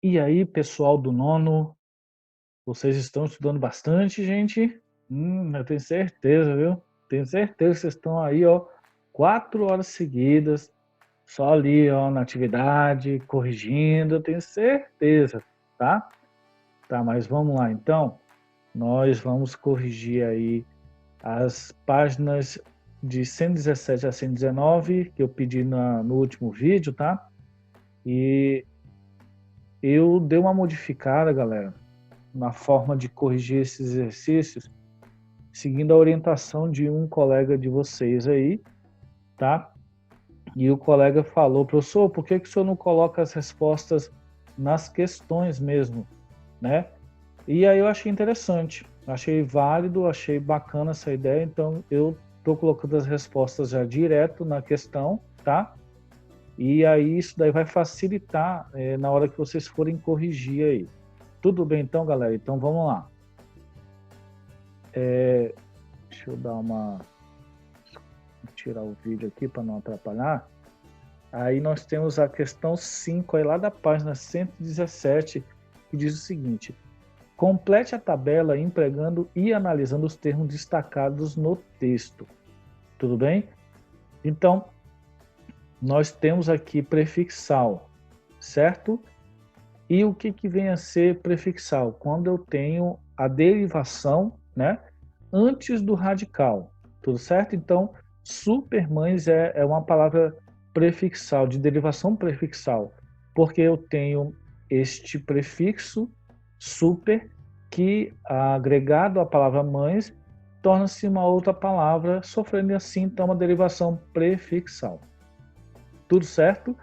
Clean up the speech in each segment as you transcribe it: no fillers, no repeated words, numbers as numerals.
E aí, pessoal do nono, vocês estão estudando bastante, gente? Eu tenho certeza, viu? Tenho certeza que vocês estão aí, ó, 4 horas seguidas, só ali, ó, na atividade, corrigindo, eu tenho certeza, tá? Tá, mas vamos lá, então. Nós vamos corrigir aí as páginas de 117 a 119, que eu pedi no último vídeo, tá? E eu dei uma modificada, galera, na forma de corrigir esses exercícios, seguindo a orientação de um colega de vocês aí, tá? E o colega falou, professor, por que o senhor não coloca as respostas nas questões mesmo, né? E aí eu achei interessante, achei válido, achei bacana essa ideia, então eu estou colocando as respostas já direto na questão, tá? E aí isso daí vai facilitar na hora que vocês forem corrigir aí. Tudo bem então, galera? Então vamos lá. Deixa eu dar uma... tirar o vídeo aqui para não atrapalhar. Aí nós temos a questão 5 aí lá da página 117, que diz o seguinte: complete a tabela empregando e analisando os termos destacados no texto. Tudo bem? Então, nós temos aqui prefixal, certo? E o que vem a ser prefixal? Quando eu tenho a derivação, né, antes do radical, tudo certo? Então, supermães é uma palavra prefixal, de derivação prefixal, porque eu tenho este prefixo super que, agregado à palavra mães, torna-se uma outra palavra, sofrendo assim, então, uma derivação prefixal. Tudo certo?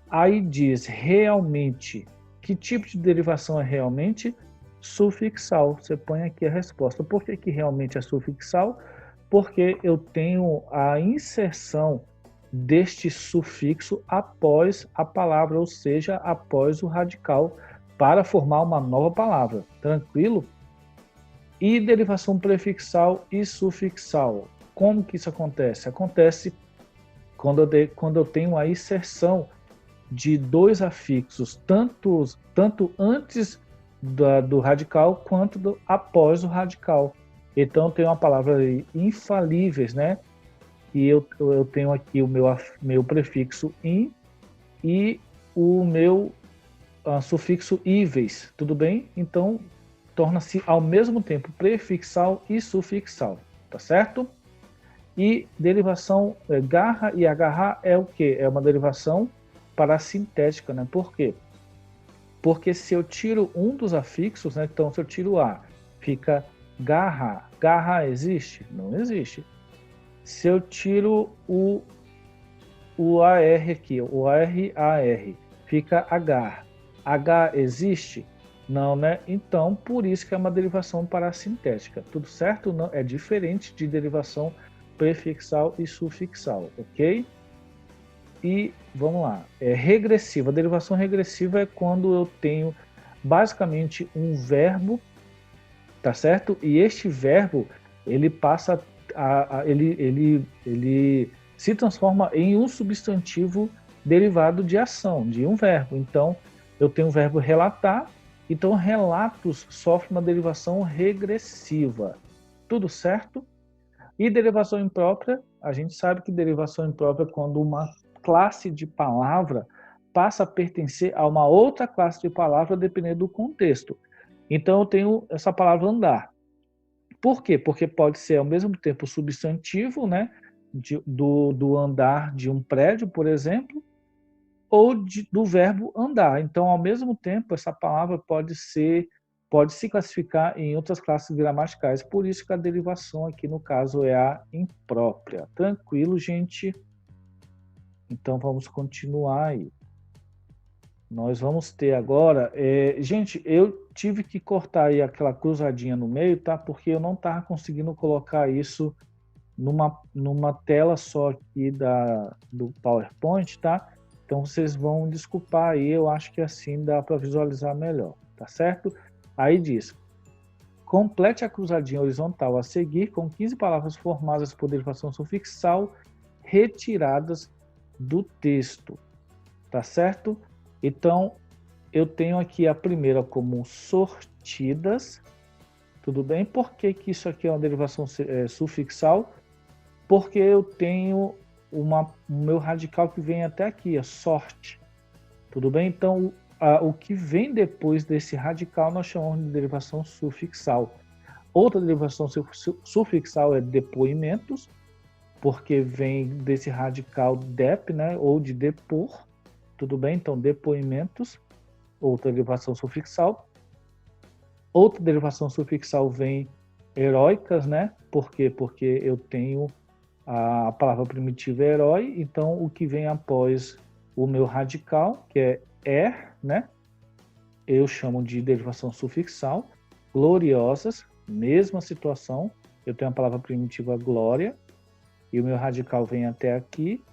Aí diz realmente. Que tipo de derivação é realmente? Sufixal. Você põe aqui a resposta. Por que realmente é sufixal? Porque eu tenho a inserção deste sufixo após a palavra, ou seja, após o radical, para formar uma nova palavra. Tranquilo? E derivação prefixal e sufixal. Como que isso acontece? Acontece quando eu tenho a inserção de dois afixos, tanto antes do radical quanto após o radical. Então, tem uma palavra aí, infalíveis, né? E eu tenho aqui o meu prefixo in e o meu sufixo íveis, tudo bem? Então, torna-se ao mesmo tempo prefixal e sufixal, tá certo? E derivação garra e agarrar é o que? É uma derivação parassintética, né? Por quê? Porque se eu tiro um dos afixos, né? Então se eu tiro a, fica garra. Garra existe? Não existe. Se eu tiro o AR aqui, o AR, fica agar. H existe? Não, né? Então, por isso que é uma derivação parassintética. Tudo certo? Não, é diferente de derivação prefixal e sufixal, ok? E vamos lá, regressiva. A derivação regressiva é quando eu tenho basicamente um verbo, tá certo? E este verbo ele passa ele se transforma em um substantivo derivado de ação, de um verbo. Então, eu tenho o verbo relatar, então relatos sofrem uma derivação regressiva. Tudo certo? E derivação imprópria, a gente sabe que derivação imprópria é quando uma classe de palavra passa a pertencer a uma outra classe de palavra dependendo do contexto. Então eu tenho essa palavra andar. Por quê? Porque pode ser ao mesmo tempo substantivo, né, do andar de um prédio, por exemplo, ou do verbo andar. Então, ao mesmo tempo, essa palavra pode se classificar em outras classes gramaticais. Por isso que a derivação aqui, no caso, é a imprópria. Tranquilo, gente? Então, vamos continuar aí. Nós vamos ter agora... gente, eu tive que cortar aí aquela cruzadinha no meio, tá? Porque eu não estava conseguindo colocar isso numa tela só aqui do PowerPoint, tá? Então vocês vão desculpar aí, eu acho que assim dá para visualizar melhor, tá certo? Aí diz: complete a cruzadinha horizontal a seguir com 15 palavras formadas por derivação sufixal retiradas do texto, tá certo? Então, eu tenho aqui a primeira como sortidas, tudo bem? Por que que isso aqui é uma derivação sufixal? Porque eu tenho o meu radical que vem até aqui, a sorte, tudo bem? Então, o que vem depois desse radical nós chamamos de derivação sufixal. Outra derivação sufixal é depoimentos, porque vem desse radical dep, né, ou de depor, tudo bem? Então, depoimentos, outra derivação sufixal. Outra derivação sufixal vem heróicas, né? Por quê? Porque eu tenho a palavra primitiva é herói, então o que vem após o meu radical, que é, né? Eu chamo de derivação sufixal. Gloriosas, mesma situação, eu tenho a palavra primitiva glória, e o meu radical vem até aqui,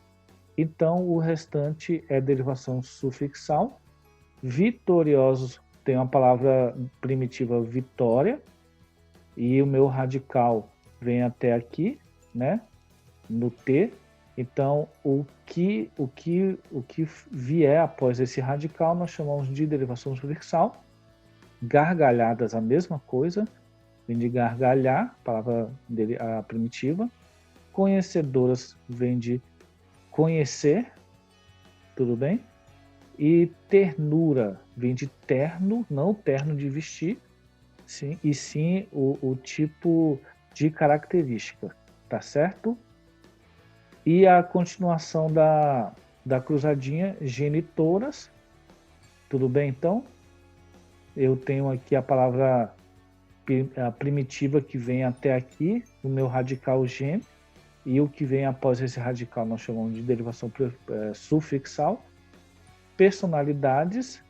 então o restante é derivação sufixal. Vitoriosos, tem uma palavra primitiva vitória, e o meu radical vem até aqui, né, no T. Então, o que vier após esse radical, nós chamamos de derivação sufixal. Gargalhadas, a mesma coisa, vem de gargalhar, palavra a primitiva. Conhecedoras vem de conhecer, tudo bem? E ternura vem de terno, não terno de vestir, sim, e sim o tipo de característica, tá certo? E a continuação da cruzadinha, genitoras, tudo bem então? Eu tenho aqui a palavra primitiva que vem até aqui, o meu radical gen, e o que vem após esse radical nós chamamos de derivação sufixal. Personalidades,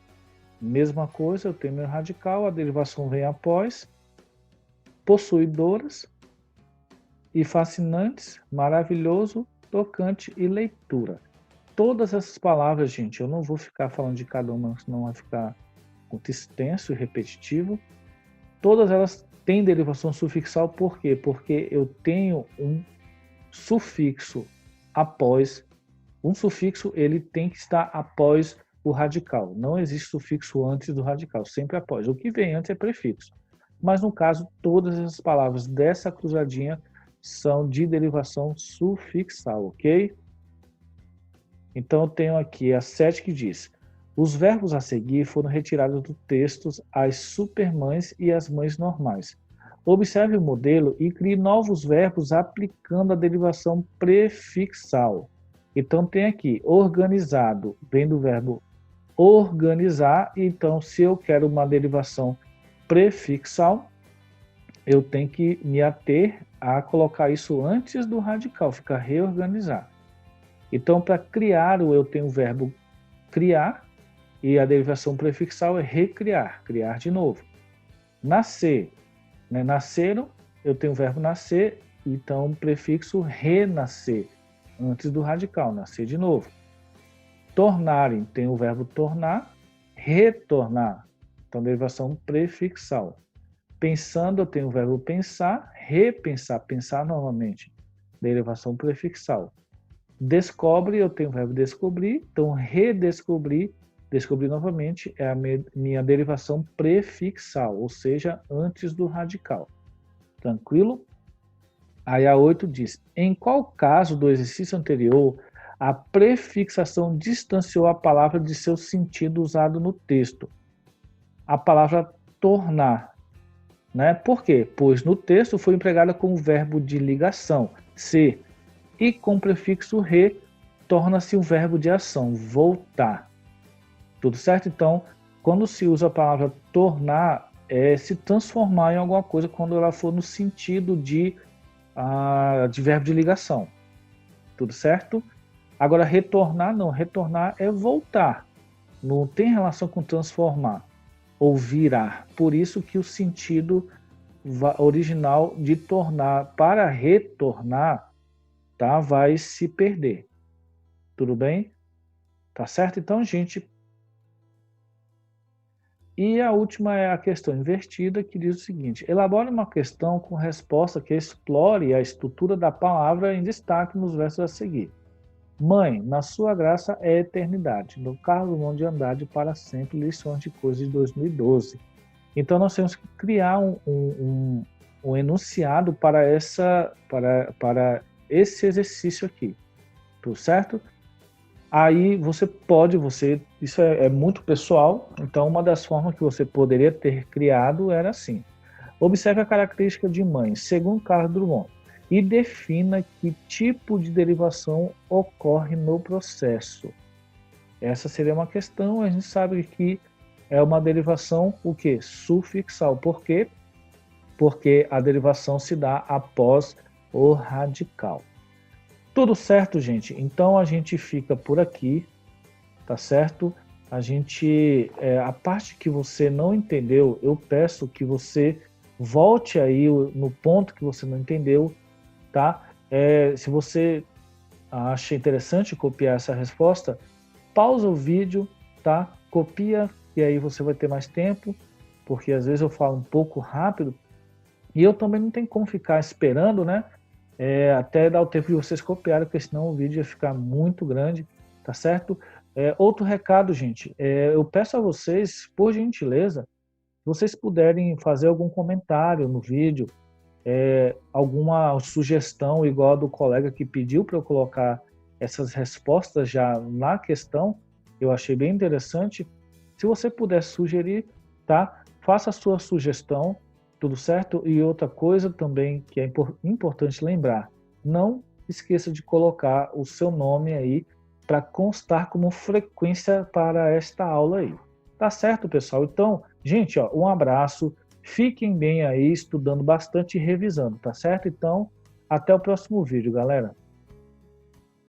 mesma coisa, eu tenho meu radical, a derivação vem após. Possuidoras e fascinantes, maravilhoso, tocante e leitura. Todas essas palavras, gente, eu não vou ficar falando de cada uma, senão vai ficar muito extenso e repetitivo. Todas elas têm derivação sufixal, por quê? Porque eu tenho um sufixo após. Um sufixo ele tem que estar após o radical. Não existe sufixo antes do radical, sempre após. O que vem antes é prefixo. Mas no caso, todas as palavras dessa cruzadinha são de derivação sufixal, ok? Então eu tenho aqui a 7 que diz: os verbos a seguir foram retirados do texto as supermães e as mães normais. Observe o modelo e crie novos verbos aplicando a derivação prefixal. Então tem aqui, organizado, vem do verbo organizar. Então, se eu quero uma derivação prefixal, eu tenho que me ater a colocar isso antes do radical, fica reorganizar. Então, para criar, eu tenho o verbo criar, e a derivação prefixal é recriar, criar de novo. Nascer, né? Nasceram, eu tenho o verbo nascer, então prefixo renascer, antes do radical, nascer de novo. Tornarem, tem o verbo tornar, retornar, então derivação prefixal. Pensando, eu tenho o verbo pensar, repensar, pensar novamente, derivação prefixal. Descobre, eu tenho o verbo descobrir, então redescobrir, descobrir novamente é a minha derivação prefixal, ou seja, antes do radical. Tranquilo? Aí a 8 diz: em qual caso do exercício anterior a prefixação distanciou a palavra de seu sentido usado no texto? A palavra tornar, né? Por quê? Pois no texto foi empregada como verbo de ligação, ser, e com o prefixo re, torna-se um verbo de ação, voltar. Tudo certo? Então, quando se usa a palavra tornar, é se transformar em alguma coisa quando ela for no sentido de verbo de ligação. Tudo certo? Agora, retornar não. Retornar é voltar. Não tem relação com transformar ou virar. Por isso que o sentido original de tornar para retornar, tá, vai se perder. Tudo bem? Tá certo? Então, gente. E a última é a questão invertida, que diz o seguinte: elabore uma questão com resposta que explore a estrutura da palavra em destaque nos versos a seguir. Mãe, na sua graça é eternidade. No carro do mundo de andade para sempre, lições de coisas de 2012. Então nós temos que criar um enunciado para esse exercício aqui, tudo certo? Aí isso é muito pessoal, então uma das formas que você poderia ter criado era assim: observe a característica de mãe, segundo Carlos Drummond, e defina que tipo de derivação ocorre no processo. Essa seria uma questão, a gente sabe que é uma derivação o quê? Sufixal. Por quê? Porque a derivação se dá após o radical. Tudo certo, gente? Então a gente fica por aqui, tá certo? A parte que você não entendeu, eu peço que você volte aí no ponto que você não entendeu, tá? Se você acha interessante copiar essa resposta, pausa o vídeo, tá? Copia e aí você vai ter mais tempo, porque às vezes eu falo um pouco rápido e eu também não tenho como ficar esperando, né? Até dar o tempo de vocês copiarem, porque senão o vídeo ia ficar muito grande, tá certo? Outro recado, gente, eu peço a vocês, por gentileza, se vocês puderem fazer algum comentário no vídeo, alguma sugestão, igual a do colega que pediu para eu colocar essas respostas já na questão, eu achei bem interessante. Se você puder sugerir, tá? Faça a sua sugestão, tudo certo? E outra coisa também que é importante lembrar, não esqueça de colocar o seu nome aí para constar como frequência para esta aula aí. Tá certo, pessoal? Então, gente, ó, um abraço. Fiquem bem aí, estudando bastante e revisando, tá certo? Então, até o próximo vídeo, galera.